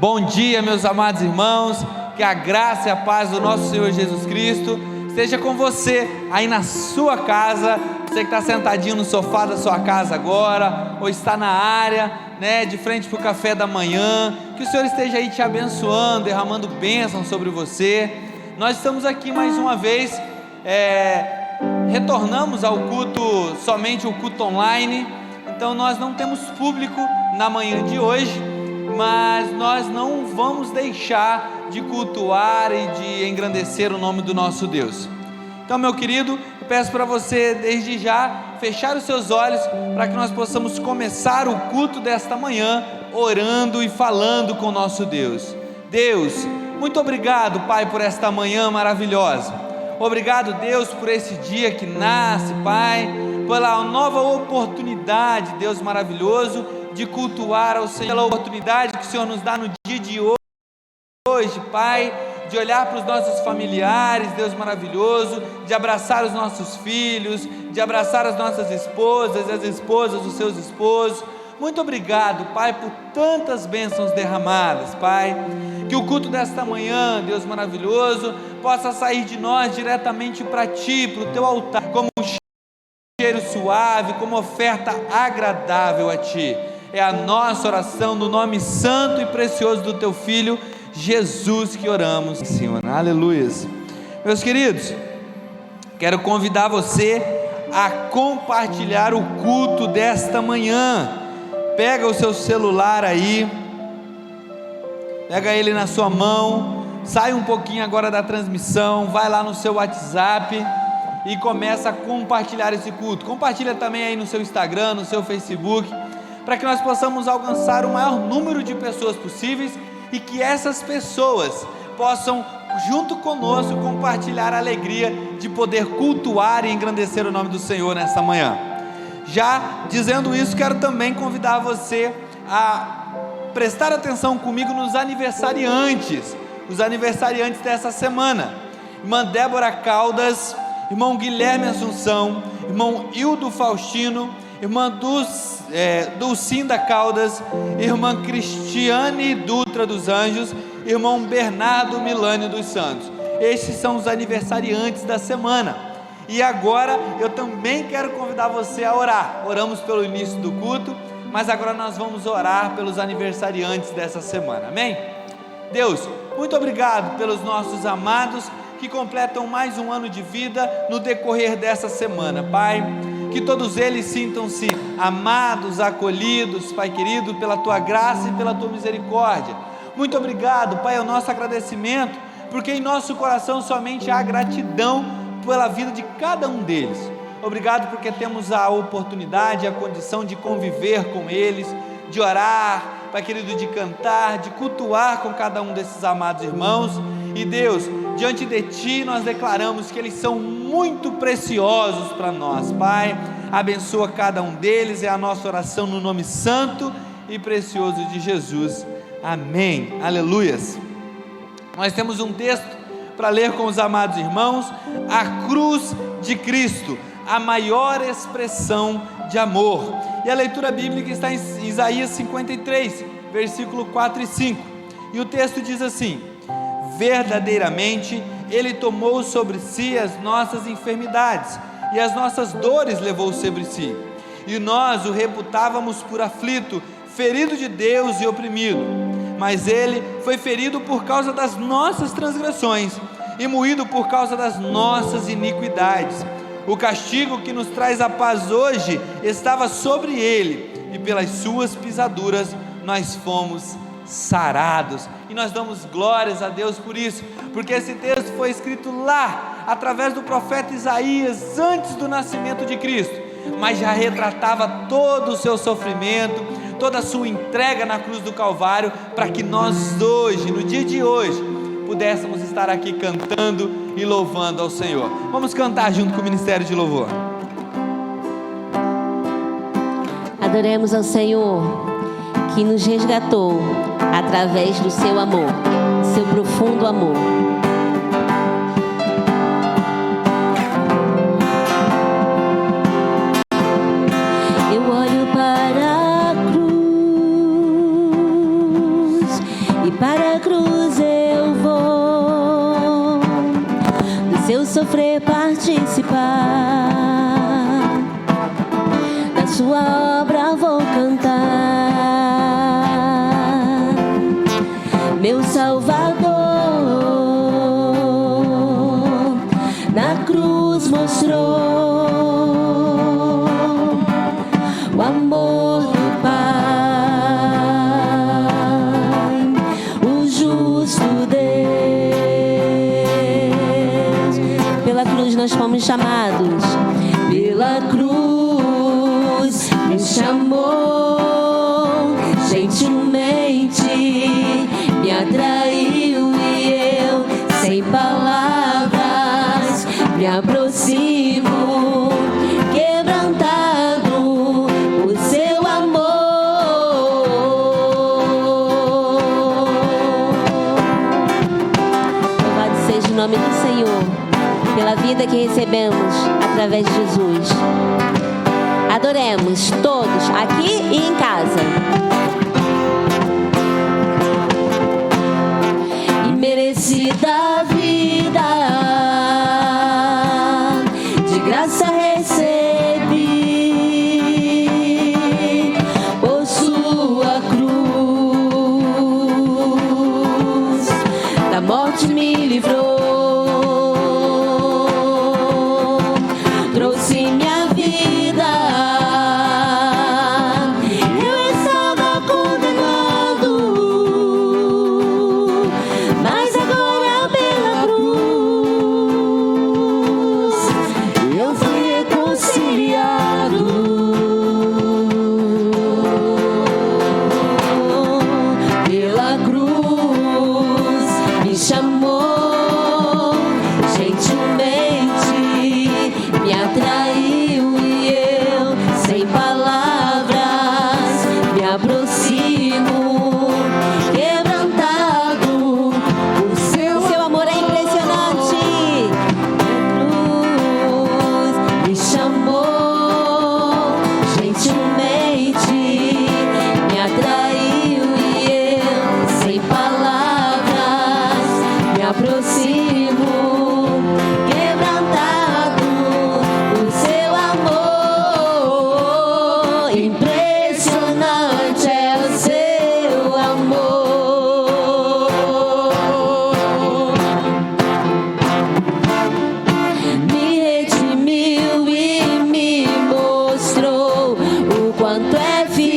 Bom dia, meus amados irmãos, que a graça e a paz do nosso Senhor Jesus Cristo esteja com você aí na sua casa, você que está sentadinho no sofá da sua casa agora, ou está na área, de frente para o café da manhã, que o Senhor esteja aí te abençoando, derramando bênção sobre você. Nós estamos aqui mais uma vez, retornamos ao culto, somente o culto online, então nós não temos público na manhã de hoje, mas nós não vamos deixar de cultuar e de engrandecer o nome do nosso Deus. Então, meu querido, eu peço para você desde já fechar os seus olhos para que nós possamos começar o culto desta manhã orando e falando com o nosso Deus. Deus, muito obrigado, Pai, por esta manhã maravilhosa. Obrigado, Deus, por esse dia que nasce, Pai, pela nova oportunidade, Deus maravilhoso, de cultuar ao Senhor, pela oportunidade que o Senhor nos dá no dia de hoje, Pai, de olhar para os nossos familiares, Deus maravilhoso, de abraçar os nossos filhos, de abraçar as nossas esposas, as esposas dos seus esposos. Muito obrigado, Pai, por tantas bênçãos derramadas, Pai, que o culto desta manhã, Deus maravilhoso, possa sair de nós diretamente para Ti, para o Teu altar, como um cheiro suave, como oferta agradável a Ti. É a nossa oração no nome santo e precioso do Teu Filho Jesus que oramos, Senhor. Aleluias. Meus queridos, quero convidar você a compartilhar o culto desta manhã. Pega o seu celular aí, pega ele na sua mão, sai um pouquinho agora da transmissão, vai lá no seu WhatsApp e começa a compartilhar esse culto. Compartilha também aí no seu Instagram, no seu Facebook, para que nós possamos alcançar o maior número de pessoas possíveis e que essas pessoas possam, junto conosco, compartilhar a alegria de poder cultuar e engrandecer o nome do Senhor nesta manhã. Já dizendo isso, quero também convidar você a prestar atenção comigo nos aniversariantes, os aniversariantes dessa semana: irmã Débora Caldas, irmão Guilherme Assunção, irmão Hildo Faustino, irmã Dulcinda Caldas, irmã Cristiane Dutra dos Anjos, irmão Bernardo Milânio dos Santos. Estes são os aniversariantes da semana. E agora eu também quero convidar você a orar. Oramos pelo início do culto, mas agora nós vamos orar pelos aniversariantes dessa semana, amém? Deus, muito obrigado pelos nossos amados que completam mais um ano de vida no decorrer dessa semana, Pai. Que todos eles sintam-se amados, acolhidos, Pai querido, pela Tua graça e pela Tua misericórdia. Muito obrigado, Pai, é o nosso agradecimento, porque em nosso coração somente há gratidão pela vida de cada um deles. Obrigado porque temos a oportunidade, a condição de conviver com eles, de orar, Pai querido, de cantar, de cultuar com cada um desses amados irmãos. E Deus, diante de Ti nós declaramos que eles são muito preciosos para nós, Pai. Abençoa cada um deles, é a nossa oração no nome santo e precioso de Jesus, amém, aleluias. Nós temos um texto para ler com os amados irmãos: a cruz de Cristo, a maior expressão de amor. E a leitura bíblica está em Isaías 53, versículo 4 e 5, e o texto diz assim: verdadeiramente Ele tomou sobre si as nossas enfermidades, e as nossas dores levou sobre si, e nós o reputávamos por aflito, ferido de Deus e oprimido, mas Ele foi ferido por causa das nossas transgressões, e moído por causa das nossas iniquidades. O castigo que nos traz a paz hoje estava sobre Ele, e pelas suas pisaduras nós fomos sarados. E nós damos glórias a Deus por isso, porque esse texto foi escrito lá, através do profeta Isaías, antes do nascimento de Cristo, mas já retratava todo o seu sofrimento, toda a sua entrega na cruz do Calvário, para que nós hoje, no dia de hoje, pudéssemos estar aqui cantando e louvando ao Senhor. Vamos cantar junto com o Ministério de Louvor. Adoremos ao Senhor, que nos resgatou através do seu amor, seu profundo amor. para a cruz eu vou, do seu sofrer participar, da sua obra vou cantar. Meu Salvador na cruz mostrou o amor do Pai, o justo Deus. Pela cruz nós fomos chamados, pela cruz me chamou, gentilmente me atraiu e eu, sem palavras, me aproximo, quebrantado o seu amor. Louvado seja o nome do Senhor, pela vida que recebemos através de Jesus. Adoremos todos, aqui e em casa. Imerecida vida, de graça recebi, por sua cruz, da morte me livrou, trouxe minha vida. Eu estava condenado, mas agora pela cruz eu fui reconciliado. Pela cruz me chamou, gentilmente me atraiu e eu, sem palavras, me aproximo, quebrantado. O seu amor é impressionante. Cruz me chamou, gentilmente me atraiu e eu, sem palavras, me aproximo, quebrantado. O seu amor, impressionante é o seu amor. Me redimiu e me mostrou o quanto é fiel.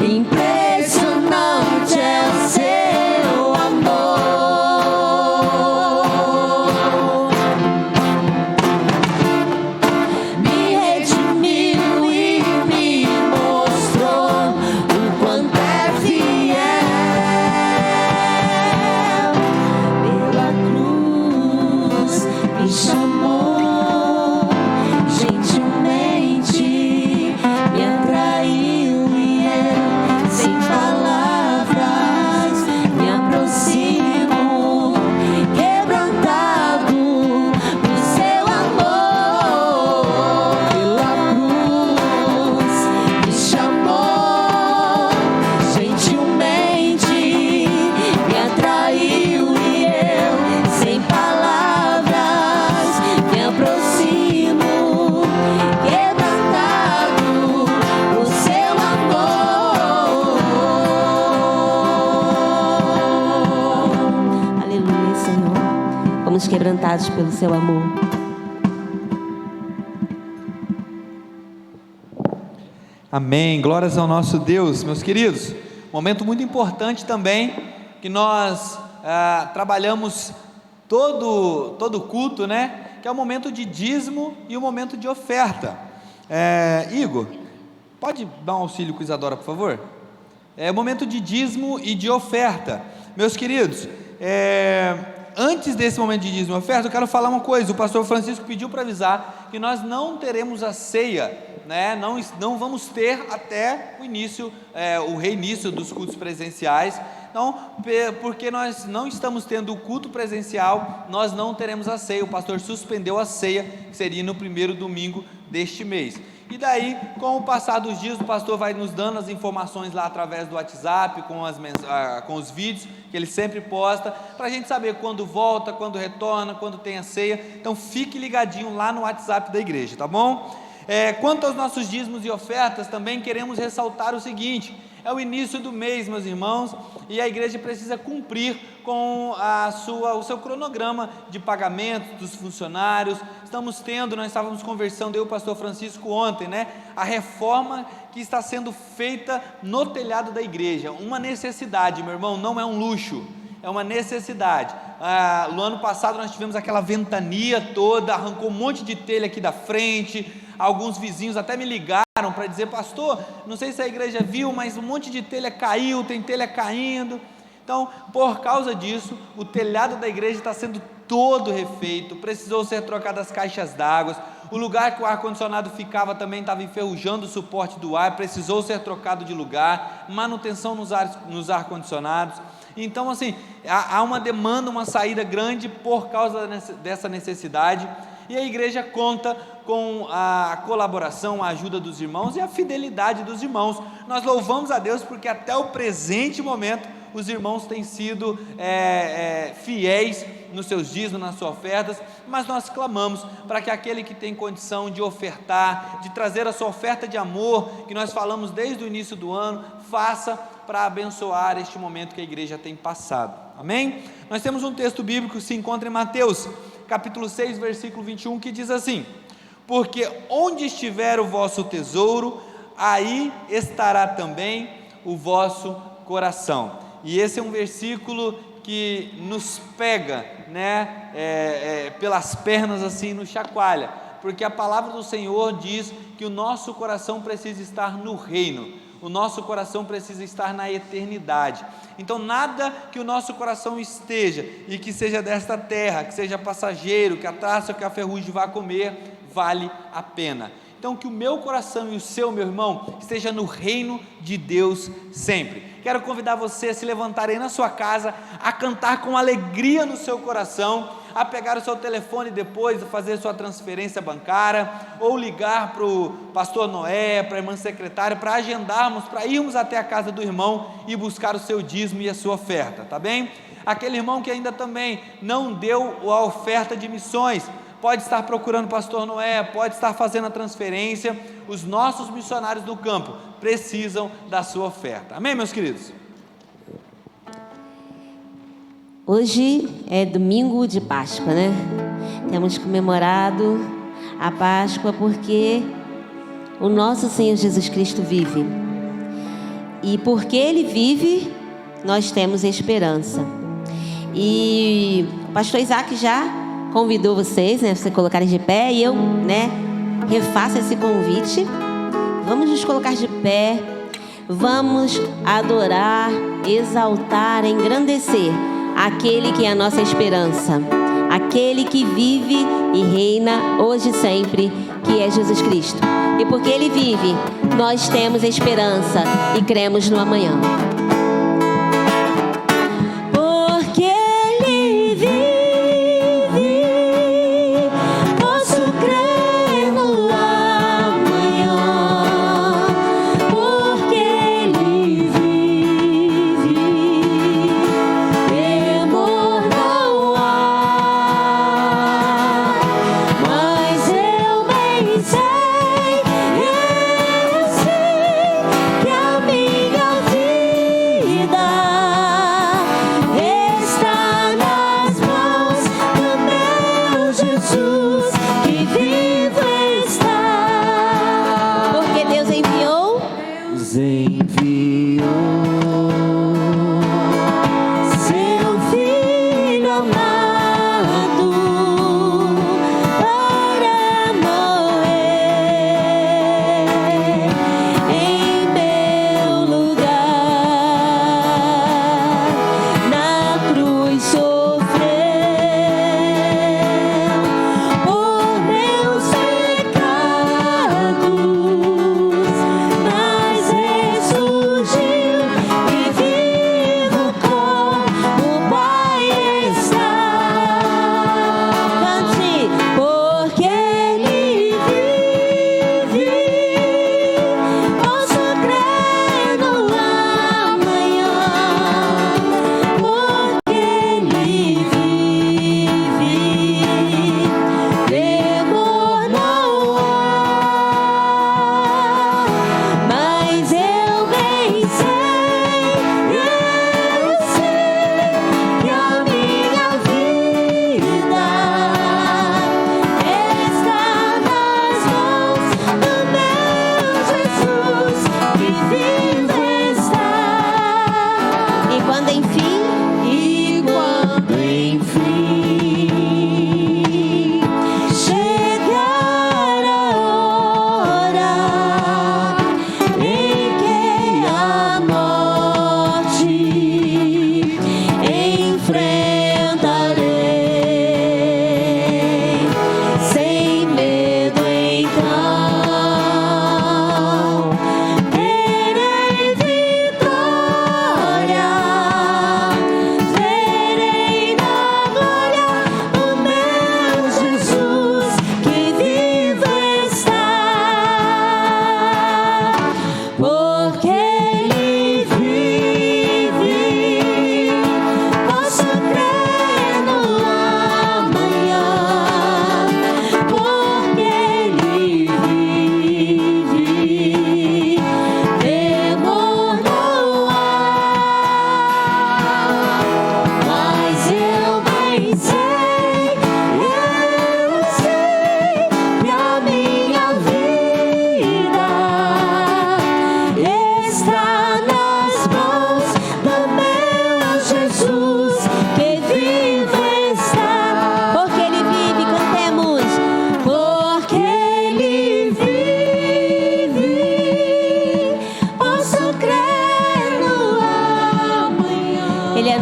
Impressionante é o seu amor. Me redimiu e me mostrou o quanto é fiel. Pela cruz me chamou, gentilmente me atraiu e eu, sem palavras, me aproximo, quebrantado do seu amor. Pela cruz me chamou, gentilmente me atraiu e eu, sem palavras, me aproximo, quebrantado o seu amor. Aleluia, Senhor. Fomos quebrantados pelo seu amor. Amém, glórias ao nosso Deus. Meus queridos, momento muito importante também, que nós trabalhamos todo culto, né? Que é o momento de dízimo e o momento de oferta. Igor, pode dar um auxílio com Isadora, por favor? É o momento de dízimo e de oferta. Meus queridos, antes desse momento de dízimo e oferta, eu quero falar uma coisa. O pastor Francisco pediu para avisar que nós não teremos a ceia, né? Não vamos ter até o início, o reinício dos cultos presenciais. Então, porque nós não estamos tendo o culto presencial, nós não teremos a ceia. O pastor suspendeu a ceia, que seria no primeiro domingo deste mês. E daí, com o passar dos dias, o pastor vai nos dando as informações lá através do WhatsApp, com os vídeos que ele sempre posta, para a gente saber quando volta, quando retorna, quando tem a ceia. Então fique ligadinho lá no WhatsApp da igreja, tá bom? Quanto aos nossos dízimos e ofertas, também queremos ressaltar o seguinte: é o início do mês, meus irmãos, e a igreja precisa cumprir com o seu cronograma de pagamentos dos funcionários. Nós estávamos conversando, eu e o pastor Francisco ontem, a reforma que está sendo feita no telhado da igreja, uma necessidade, meu irmão, não é um luxo, é uma necessidade. No ano passado nós tivemos aquela ventania toda, arrancou um monte de telha aqui da frente, alguns vizinhos até me ligaram para dizer: pastor, não sei se a igreja viu, mas um monte de telha caiu, tem telha caindo. Então, por causa disso, o telhado da igreja está sendo todo refeito, precisou ser trocado as caixas d'água, o lugar que o ar-condicionado ficava também estava enferrujando o suporte do ar, precisou ser trocado de lugar, manutenção nos ar-condicionados. Então, assim, há uma demanda, uma saída grande por causa dessa necessidade, e a igreja conta com a colaboração, a ajuda dos irmãos e a fidelidade dos irmãos. Nós louvamos a Deus porque até o presente momento os irmãos têm sido fiéis nos seus dízimos, nas suas ofertas, mas nós clamamos para que aquele que tem condição de ofertar, de trazer a sua oferta de amor, que nós falamos desde o início do ano, faça para abençoar este momento que a igreja tem passado, amém? Nós temos um texto bíblico que se encontra em Mateus, capítulo 6, versículo 21, que diz assim: porque onde estiver o vosso tesouro, aí estará também o vosso coração. E esse é um versículo que nos pega, pelas pernas assim, nos chacoalha, porque a palavra do Senhor diz que o nosso coração precisa estar no reino, o nosso coração precisa estar na eternidade. Então nada que o nosso coração esteja, e que seja desta terra, que seja passageiro, que a traça ou que a ferrugem vá comer, vale a pena. Então que o meu coração e o seu, meu irmão, esteja no reino de Deus sempre. Quero convidar você a se levantar aí na sua casa, a cantar com alegria no seu coração, a pegar o seu telefone depois, fazer sua transferência bancária, ou ligar para o pastor Noé, para a irmã secretária, para agendarmos, para irmos até a casa do irmão e buscar o seu dízimo e a sua oferta, tá bem? Aquele irmão que ainda também não deu a oferta de missões, pode estar procurando o pastor Noé, pode estar fazendo a transferência. Os nossos missionários do campo precisam da sua oferta, amém, meus queridos? Hoje é domingo de Páscoa, Temos comemorado a Páscoa porque o nosso Senhor Jesus Cristo vive, e porque Ele vive, nós temos esperança. E o pastor Isaac já convidou vocês, você colocarem de pé, e eu, refaço esse convite. Vamos nos colocar de pé, vamos adorar, exaltar, engrandecer aquele que é a nossa esperança, aquele que vive e reina hoje e sempre, que é Jesus Cristo. E porque Ele vive, nós temos esperança e cremos no amanhã. Vive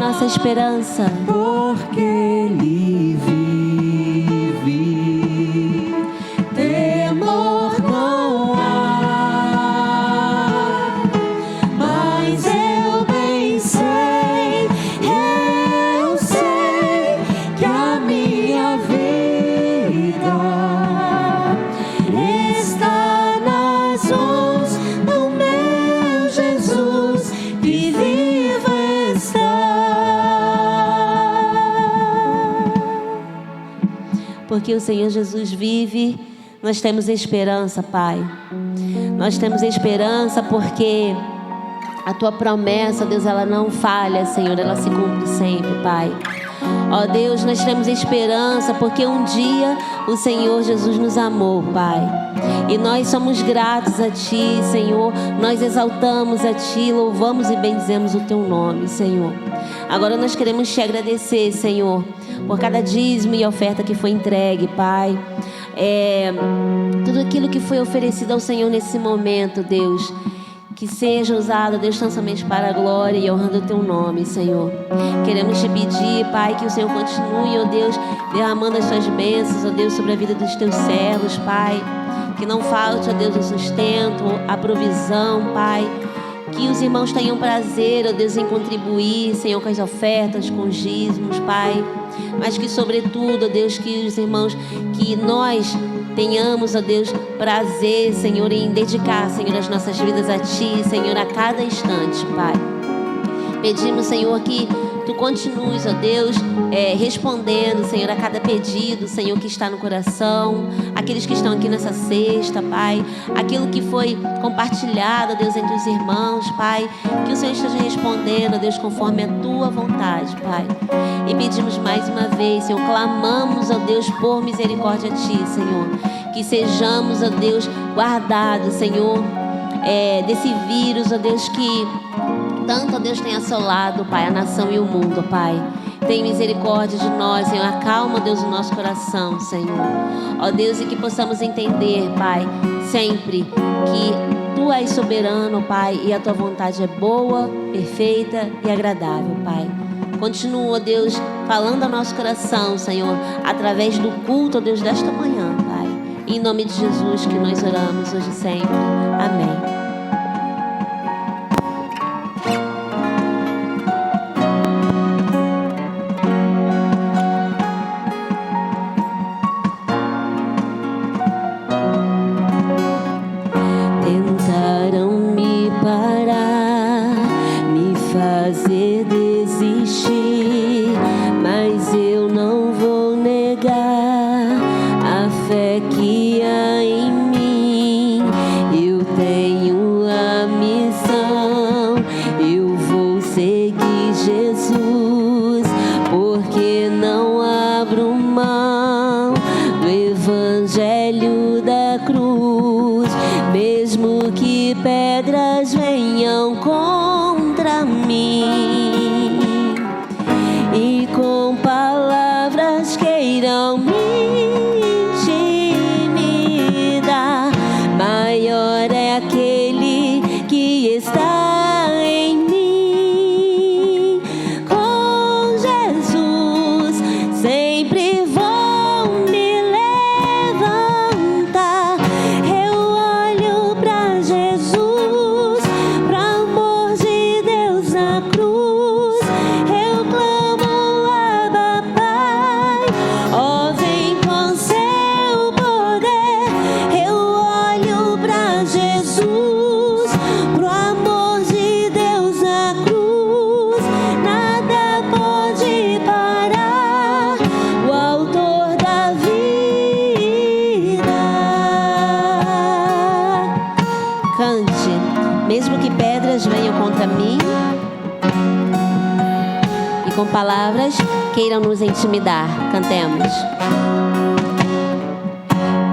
nossa esperança. Porque Ele vive, temor não há, mas eu bem sei que a minha vida está nas mãos do meu Jesus, que vivo está. Porque o Senhor Jesus vive, nós temos esperança, Pai. Nós temos esperança porque a Tua promessa, Deus, ela não falha, Senhor, ela se cumpre sempre, Pai. Ó Deus, nós temos esperança porque um dia o Senhor Jesus nos amou, Pai. E nós somos gratos a Ti, Senhor. Nós exaltamos a Ti, louvamos e bendizemos o Teu nome, Senhor. Agora nós queremos Te agradecer, Senhor, por cada dízimo e oferta que foi entregue, Pai. Tudo aquilo que foi oferecido ao Senhor nesse momento, Deus, que seja usado, Deus, tão somente para a glória e honrando o Teu nome, Senhor. Queremos Te pedir, Pai, que o Senhor continue, ó Deus, derramando as Suas bênçãos, ó Deus, sobre a vida dos Teus servos, Pai. Que não falte, ó Deus, o sustento, a provisão, Pai. Que os irmãos tenham prazer, ó Deus, em contribuir, Senhor, com as ofertas, com os dízimos, Pai. Mas que, sobretudo, ó Deus, que os irmãos, que nós tenhamos, ó Deus, prazer, Senhor, em dedicar, Senhor, as nossas vidas a Ti, Senhor, a cada instante, Pai. Pedimos, Senhor, que Tu continues, ó Deus, respondendo, Senhor, a cada pedido, Senhor, que está no coração, aqueles que estão aqui nessa sexta, Pai, aquilo que foi compartilhado, ó Deus, entre os irmãos, Pai, que o Senhor esteja respondendo, ó Deus, conforme a Tua vontade, Pai. E pedimos mais uma vez, Senhor, clamamos, ó Deus, por misericórdia a Ti, Senhor, que sejamos, ó Deus, guardados, Senhor, desse vírus, ó Deus, que tanto, ó Deus, tem assolado, Pai, a nação e o mundo, Pai. Tem misericórdia de nós, Senhor. Acalma, Deus, o nosso coração, Senhor. Ó Deus, e que possamos entender, Pai, sempre que Tu és soberano, Pai, e a Tua vontade é boa, perfeita e agradável, Pai. Continua, ó Deus, falando ao nosso coração, Senhor, através do culto, ó Deus, desta manhã, Pai. Em nome de Jesus que nós oramos hoje e sempre. Amém. Palavras queiram nos intimidar. Cantemos.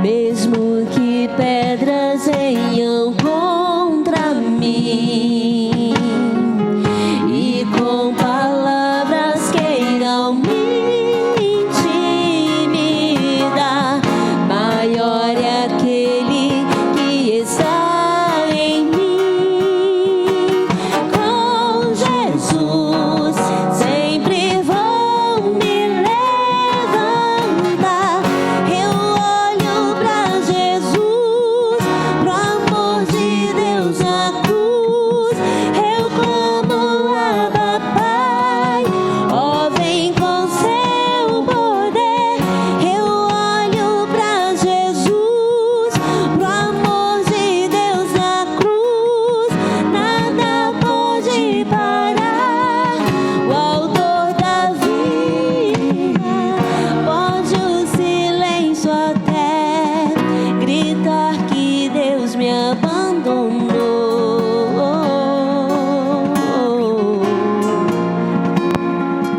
Mesmo que pedras venham contra mim e com palavras queiram me intimidar, maior é aquele que está em mim. Com Jesus, sem abandonou.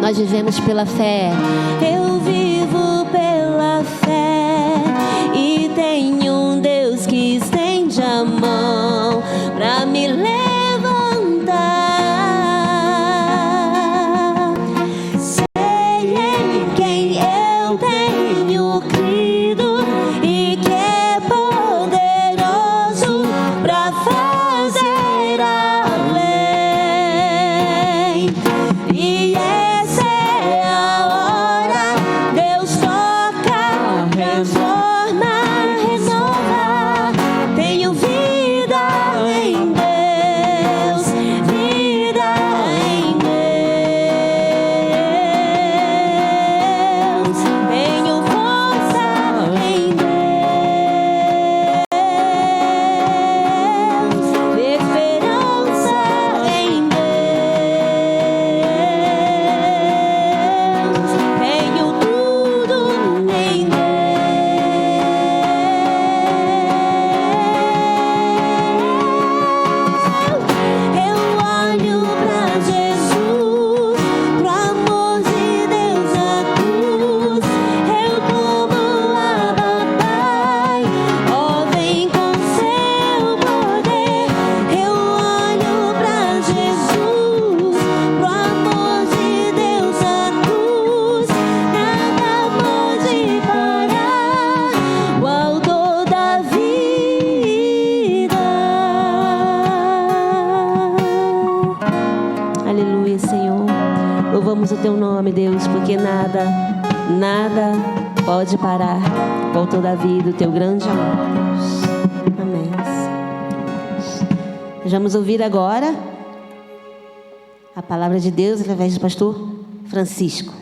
Nós vivemos pela fé. Eu vivo pela fé e tenho um Deus que estende a mão pra me levantar. Sei em quem eu tenho crido e que é poderoso pra fazer além. E essa é a hora, Deus toca, transforma, renova. Tenho vida em Deus, vida em Deus. Tenho força em Deus, esperança em Deus. Tenho tudo em Deus. Eu olho pra Jesus, pro amor de Deus na cruz. Eu tomo Abba Pai, ó vem com seu poder. Eu olho pra Jesus, pro amor de Deus na cruz. Nada pode parar o autor da vida. Aleluia, Senhor. Louvamos o teu nome, Deus, porque nada pode parar o autor da vida, o teu grande amor, Deus. Amém. Nós vamos ouvir agora a palavra de Deus através do pastor Francisco.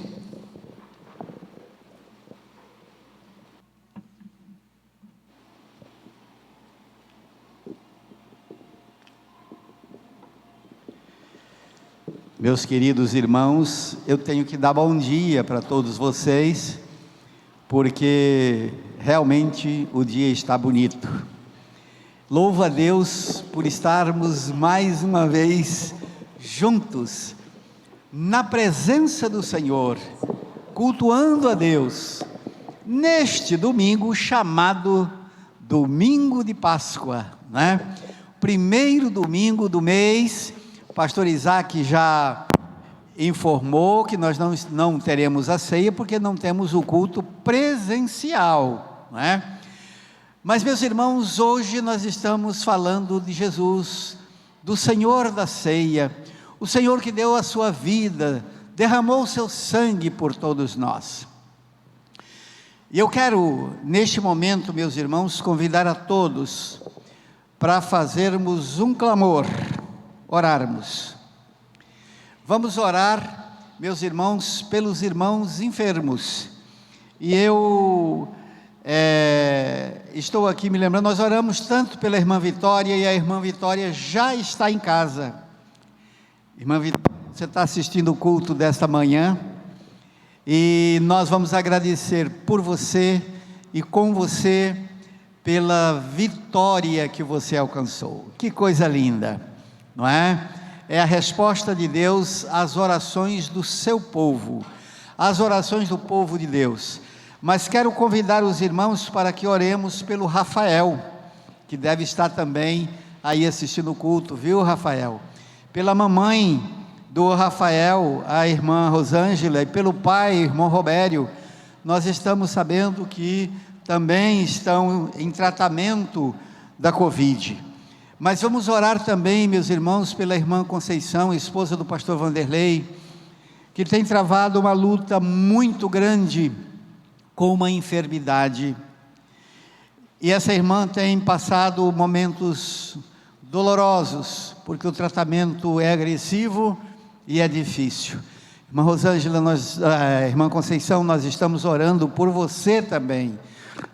Meus queridos irmãos, eu tenho que dar bom dia para todos vocês, porque realmente o dia está bonito. Louvo a Deus por estarmos mais uma vez juntos, na presença do Senhor, cultuando a Deus, neste domingo chamado Domingo de Páscoa, né? Primeiro domingo do mês. O pastor Isaac já informou que nós não teremos a ceia, porque não temos o culto presencial, né? Mas, meus irmãos, hoje nós estamos falando de Jesus, do Senhor da ceia, o Senhor que deu a sua vida, derramou o seu sangue por todos nós. E eu quero, neste momento, meus irmãos, convidar a todos para fazermos um clamor, orarmos. Vamos orar, meus irmãos, pelos irmãos enfermos. E eu estou aqui me lembrando, nós oramos tanto pela irmã Vitória, e a irmã Vitória já está em casa. Irmã Vitória, você está assistindo o culto desta manhã, e nós vamos agradecer por você e com você pela vitória que você alcançou. Que coisa linda, não é? É a resposta de Deus às orações do seu povo, às orações do povo de Deus. Mas quero convidar os irmãos para que oremos pelo Rafael, que deve estar também aí assistindo o culto, viu, Rafael? Pela mamãe do Rafael, a irmã Rosângela, e pelo pai, irmão Robério. Nós estamos sabendo que também estão em tratamento da Covid. Mas vamos orar também, meus irmãos, pela irmã Conceição, esposa do pastor Vanderlei, que tem travado uma luta muito grande com uma enfermidade. E essa irmã tem passado momentos dolorosos, porque o tratamento é agressivo e é difícil. Irmã Rosângela, irmã Conceição, nós estamos orando por você também.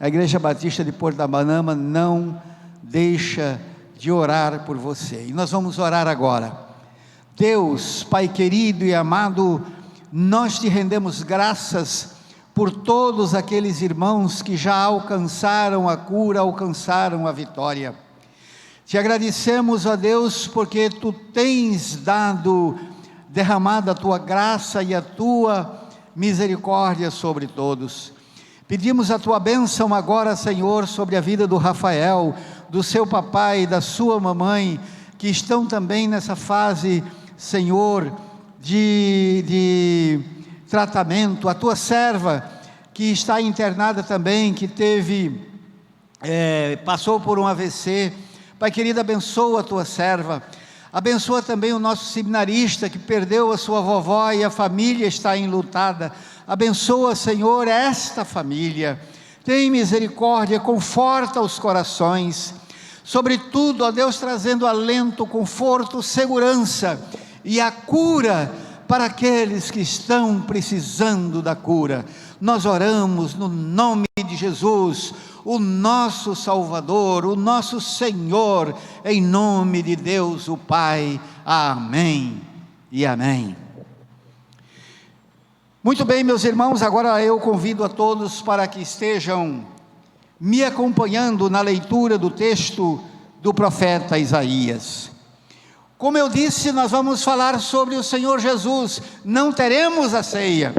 A Igreja Batista de Portabanama não deixa de orar por você. E nós vamos orar agora. Deus, Pai querido e amado, nós te rendemos graças por todos aqueles irmãos que já alcançaram a cura, alcançaram a vitória. Te agradecemos, ó Deus, porque Tu tens derramado a Tua graça e a Tua misericórdia sobre todos. Pedimos a Tua bênção agora, Senhor, sobre a vida do Rafael, do seu papai e da sua mamãe, que estão também nessa fase, Senhor, de tratamento. A Tua serva, que está internada também, que passou por um AVC. Pai querido, abençoa a Tua serva. Abençoa também o nosso seminarista que perdeu a sua vovó e a família está enlutada. Abençoa, Senhor, esta família. Tem misericórdia, conforta os corações. Sobretudo, ó Deus, trazendo alento, conforto, segurança e a cura para aqueles que estão precisando da cura. Nós oramos no nome de Jesus, o nosso Salvador, o nosso Senhor, em nome de Deus o Pai. Amém e amém. Muito bem, meus irmãos, agora eu convido a todos para que estejam me acompanhando na leitura do texto do profeta Isaías. Como eu disse, nós vamos falar sobre o Senhor Jesus. Não teremos a ceia,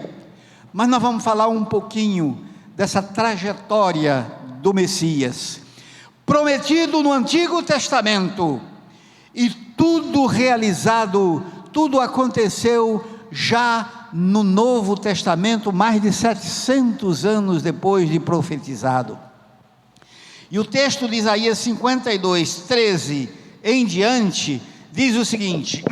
mas nós vamos falar um pouquinho dessa trajetória do Messias, prometido no Antigo Testamento, e tudo realizado, tudo aconteceu já no Novo Testamento, mais de 700 anos depois de profetizado. E o texto de Isaías 52, 13 em diante, diz o seguinte: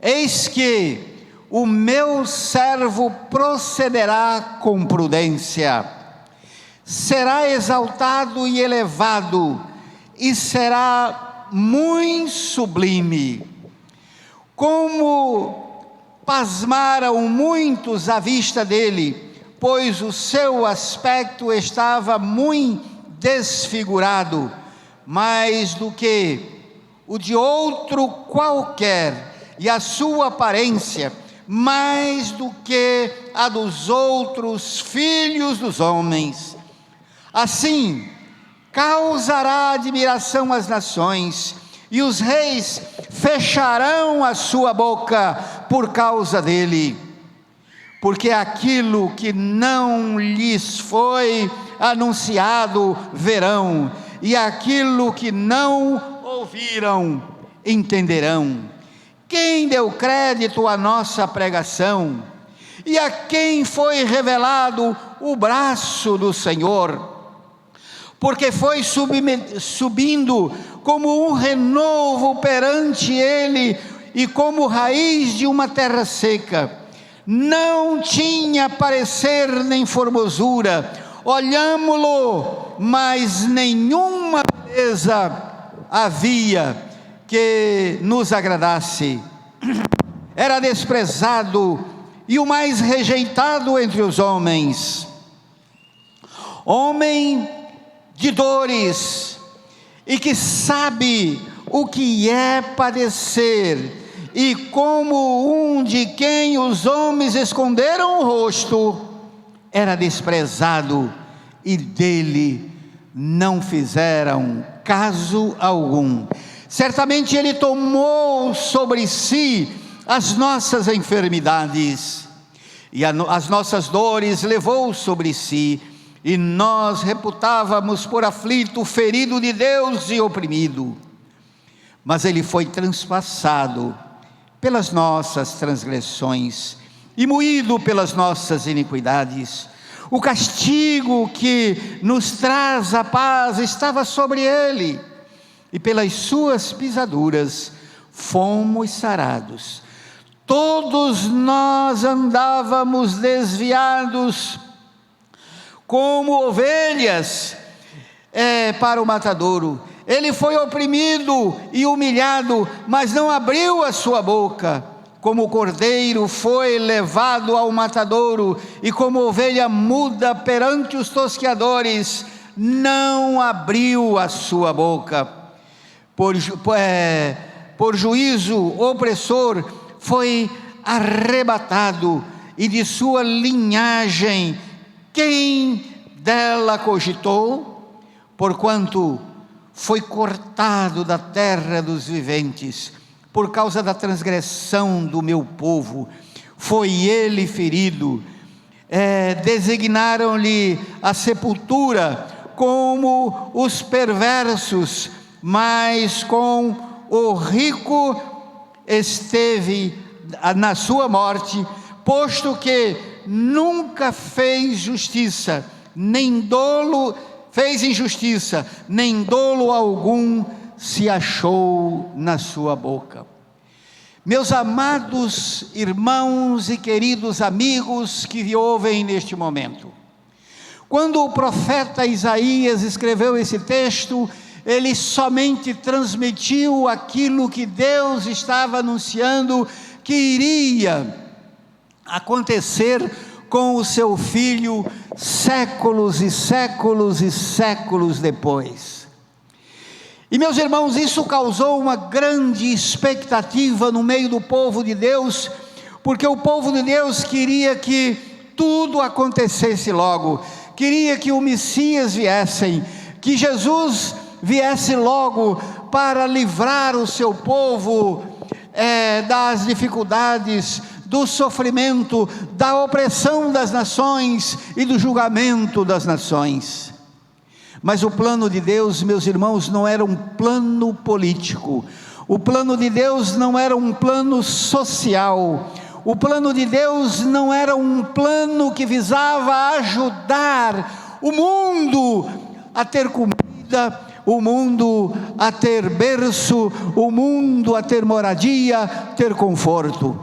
eis que o meu servo procederá com prudência, será exaltado e elevado, e será muito sublime. Como pasmaram muitos à vista dele, pois o seu aspecto estava muito desfigurado, mais do que o de outro qualquer, e a sua aparência mais do que a dos outros filhos dos homens. Assim, causará admiração às nações, e os reis fecharão a sua boca por causa dele, porque aquilo que não lhes foi anunciado verão, e aquilo que não ouviram entenderão. Quem deu crédito à nossa pregação? E a quem foi revelado o braço do Senhor? Porque foi subindo como um renovo perante ele, e como raiz de uma terra seca. Não tinha parecer nem formosura, olhámo-lo, mas nenhuma beleza havia que nos agradasse. Era desprezado e o mais rejeitado entre os homens, homem de dores, e que sabe o que é padecer, e como um de quem os homens esconderam o rosto, era desprezado, e dele não fizeram caso algum. Certamente ele tomou sobre si as nossas enfermidades, e as nossas dores levou sobre si, e nós reputávamos por aflito, ferido de Deus e oprimido. Mas ele foi transpassado pelas nossas transgressões e moído pelas nossas iniquidades. O castigo que nos traz a paz estava sobre ele, e pelas suas pisaduras fomos sarados. Todos nós andávamos desviados como ovelhas para o matadouro. Ele foi oprimido e humilhado, mas não abriu a sua boca. Como o cordeiro foi levado ao matadouro, e como ovelha muda perante os tosqueadores, não abriu a sua boca. Por juízo opressor foi arrebatado, e de sua linhagem quem dela cogitou? Porquanto foi cortado da terra dos viventes, por causa da transgressão do meu povo, foi ele ferido. Designaram-lhe a sepultura como os perversos, mas com o rico esteve na sua morte, posto que nunca fez justiça, nem dolo fez injustiça, nem dolo algum se achou na sua boca. Meus amados irmãos e queridos amigos que me ouvem neste momento, quando o profeta Isaías escreveu esse texto, ele somente transmitiu aquilo que Deus estava anunciando que iria acontecer com o seu filho séculos e séculos e séculos depois. E meus irmãos, isso causou uma grande expectativa no meio do povo de Deus, porque o povo de Deus queria que tudo acontecesse logo, queria que o Messias viesse, que Jesus viesse logo para livrar o seu povo das dificuldades, do sofrimento, da opressão das nações e do julgamento das nações. Mas o plano de Deus, meus irmãos, não era um plano político, o plano de Deus não era um plano social, o plano de Deus não era um plano que visava ajudar o mundo a ter comida, o mundo a ter berço, o mundo a ter moradia, ter conforto.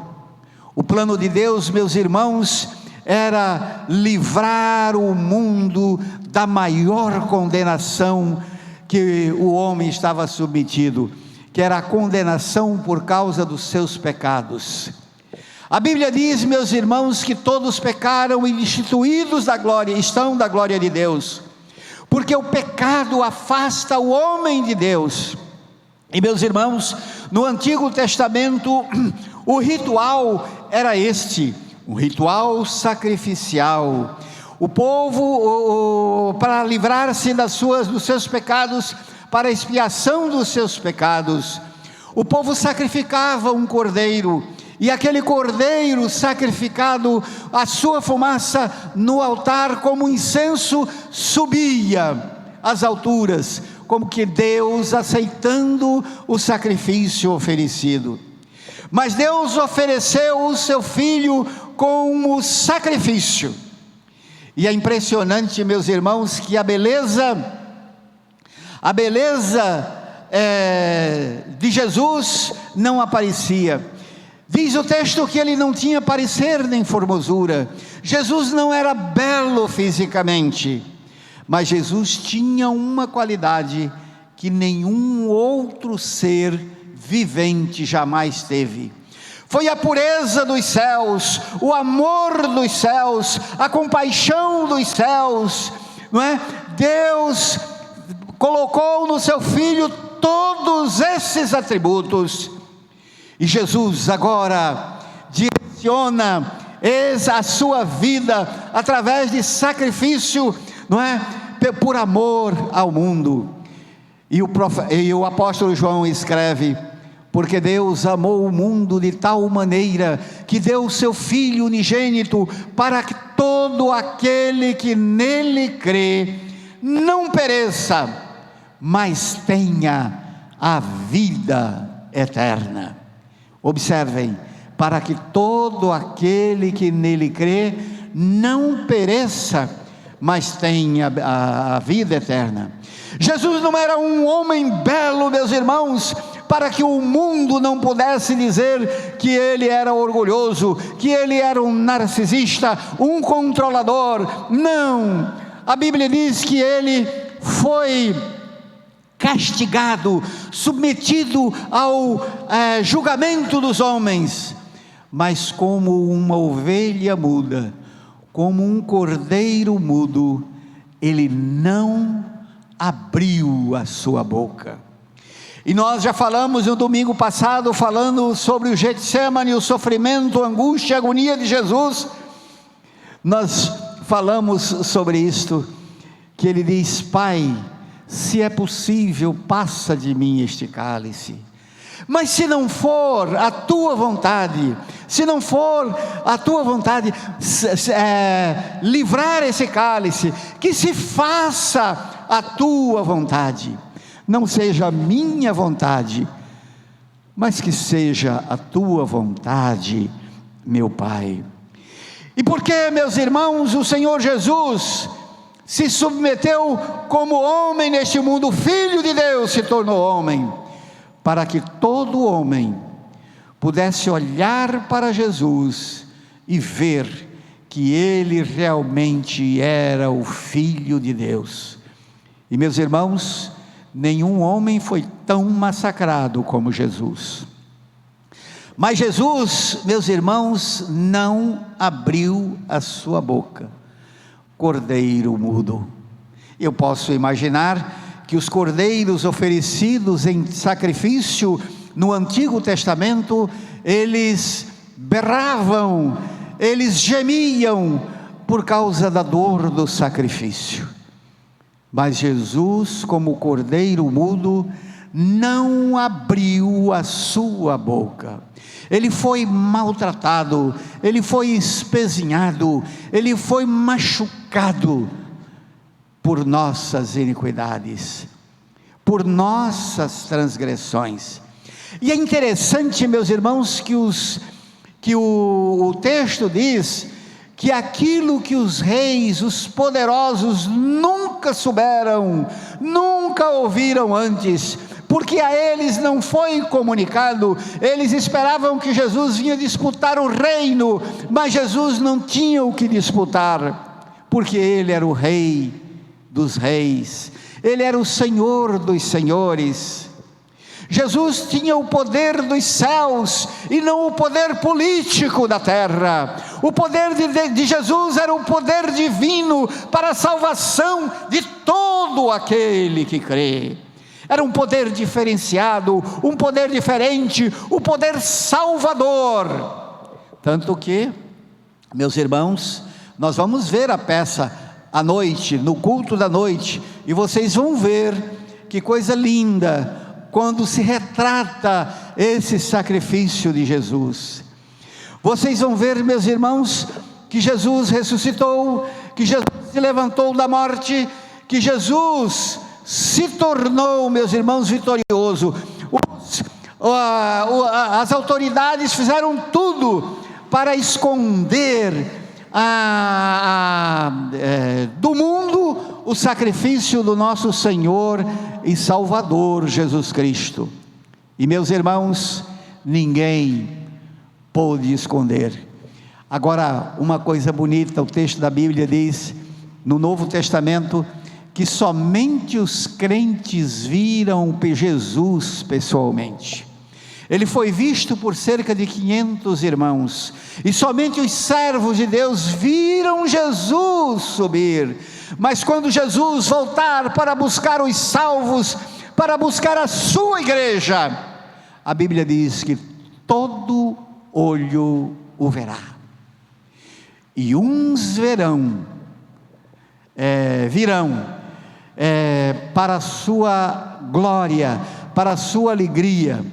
O plano de Deus, meus irmãos, era livrar o mundo da maior condenação que o homem estava submetido, que era a condenação por causa dos seus pecados. A Bíblia diz, meus irmãos, que todos pecaram e destituídos da glória, estão da glória de Deus, porque o pecado afasta o homem de Deus. E meus irmãos, no Antigo Testamento, o ritual era este, um ritual sacrificial. O povo, para livrar-se dos seus pecados, para a expiação dos seus pecados, o povo sacrificava um cordeiro, e aquele cordeiro sacrificado, a sua fumaça no altar como incenso subia às alturas, como que Deus aceitando o sacrifício oferecido. Mas Deus ofereceu o seu Filho como sacrifício. E é impressionante, meus irmãos, que a beleza de Jesus não aparecia. Diz o texto que ele não tinha parecer nem formosura. Jesus não era belo fisicamente, mas Jesus tinha uma qualidade que nenhum outro ser vivente jamais teve. Foi a pureza dos céus, o amor dos céus, a compaixão dos céus, não é? Deus colocou no seu Filho todos esses atributos, e Jesus agora direciona a sua vida através de sacrifício, não é? Por amor ao mundo. E o apóstolo João escreve: porque Deus amou o mundo de tal maneira que deu o seu Filho unigênito, para que todo aquele que nele crê não pereça, mas tenha a vida eterna. Observem, para que todo aquele que nele crê não pereça, mas tenha a vida eterna. Jesus não era um homem belo, meus irmãos, para que o mundo não pudesse dizer que ele era orgulhoso, que ele era um narcisista, um controlador. Não, a Bíblia diz que ele foi castigado, submetido ao julgamento dos homens, mas como uma ovelha muda, como um cordeiro mudo, ele não abriu a sua boca. E nós já falamos no domingo passado, falando sobre o Getsemane, o sofrimento, a angústia, a agonia de Jesus. Nós falamos sobre isto, que ele diz: Pai, se é possível, passa de mim este cálice. Mas se não for a tua vontade, se não for a tua vontade livrar esse cálice, que se faça a tua vontade, não seja a minha vontade, mas que seja a tua vontade, meu Pai. E porque, meus irmãos, o Senhor Jesus se submeteu como homem neste mundo, o Filho de Deus se tornou homem, para que todo homem pudesse olhar para Jesus e ver que ele realmente era o Filho de Deus. E, meus irmãos, nenhum homem foi tão massacrado como Jesus. Mas Jesus, meus irmãos, não abriu a sua boca. Cordeiro mudo. Eu posso imaginar que os cordeiros oferecidos em sacrifício no Antigo Testamento, eles berravam, eles gemiam por causa da dor do sacrifício. Mas Jesus, como cordeiro mudo, não abriu a sua boca. Ele foi maltratado, ele foi espezinhado, ele foi machucado por nossas iniquidades, por nossas transgressões. E é interessante, meus irmãos, que o texto diz que aquilo que os reis, os poderosos nunca souberam, nunca ouviram antes, porque a eles não foi comunicado. Eles esperavam que Jesus vinha disputar o reino, mas Jesus não tinha o que disputar, porque ele era o Rei dos reis, ele era o Senhor dos senhores. Jesus tinha o poder dos céus e não o poder político da terra. O poder de Jesus era o poder divino para a salvação de todo aquele que crê. Era um poder diferenciado, um poder diferente, o poder salvador. Tanto que, meus irmãos, nós vamos ver a peça à noite, no culto da noite, e vocês vão ver que coisa linda, quando se retrata esse sacrifício de Jesus. Vocês vão ver, meus irmãos, que Jesus ressuscitou, que Jesus se levantou da morte, que Jesus se tornou, meus irmãos, vitorioso. As autoridades fizeram tudo para esconder do mundo o sacrifício do nosso Senhor e Salvador Jesus Cristo. E, meus irmãos, ninguém pôde esconder. Agora, uma coisa bonita, o texto da Bíblia diz, no Novo Testamento, que somente os crentes viram Jesus pessoalmente. Ele foi visto por cerca de 500 irmãos, e somente os servos de Deus viram Jesus subir. Mas quando Jesus voltar para buscar os salvos, para buscar a sua igreja, a Bíblia diz que todo olho o verá, e uns virão para a sua glória, para a sua alegria,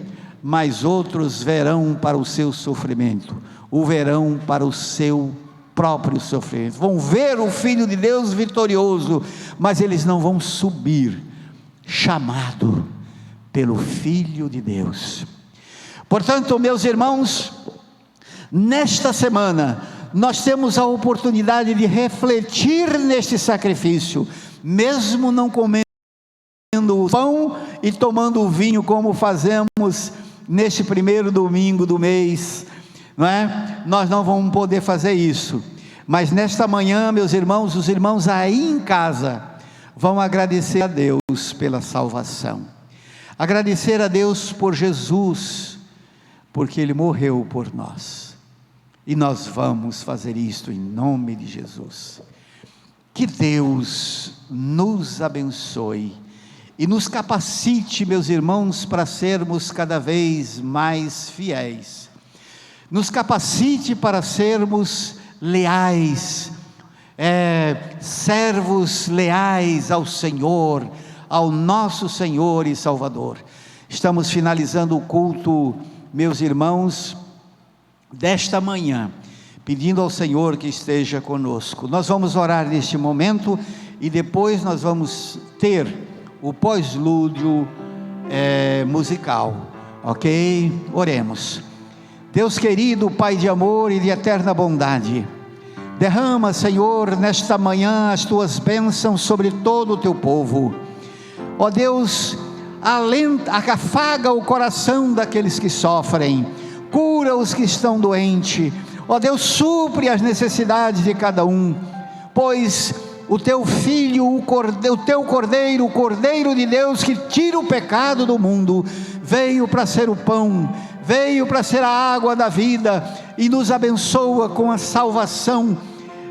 mas outros verão para o seu sofrimento, o verão para o seu próprio sofrimento. Vão ver o Filho de Deus vitorioso, mas eles não vão subir, chamado pelo Filho de Deus. Portanto, meus irmãos, nesta semana, nós temos a oportunidade de refletir neste sacrifício, mesmo não comendo o pão e tomando o vinho, como fazemos neste primeiro domingo do mês, não é? Nós não vamos poder fazer isso, mas nesta manhã, meus irmãos, os irmãos aí em casa vão agradecer a Deus pela salvação, agradecer a Deus por Jesus, porque Ele morreu por nós, e nós vamos fazer isto em nome de Jesus. Que Deus nos abençoe e nos capacite, meus irmãos, para sermos cada vez mais fiéis. Nos capacite para sermos leais, servos leais ao Senhor, ao nosso Senhor e Salvador. Estamos finalizando o culto, meus irmãos, desta manhã, pedindo ao Senhor que esteja conosco. Nós vamos orar neste momento e depois nós vamos ter o pós-lúdio musical, ok? Oremos. Deus querido, Pai de amor e de eterna bondade, derrama, Senhor, nesta manhã as tuas bênçãos sobre todo o teu povo. Ó Deus, afaga o coração daqueles que sofrem, cura os que estão doentes. Ó Deus, supre as necessidades de cada um, pois o teu Filho, o teu Cordeiro, o Cordeiro de Deus que tira o pecado do mundo, veio para ser o pão, veio para ser a água da vida e nos abençoa com a salvação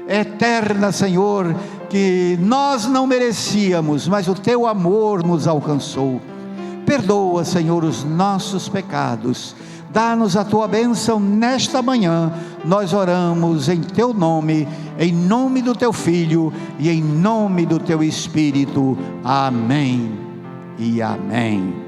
eterna, Senhor, que nós não merecíamos, mas o teu amor nos alcançou. Perdoa, Senhor, os nossos pecados, dá-nos a tua bênção nesta manhã. Nós oramos em teu nome, em nome do teu Filho e em nome do teu Espírito. Amém e amém.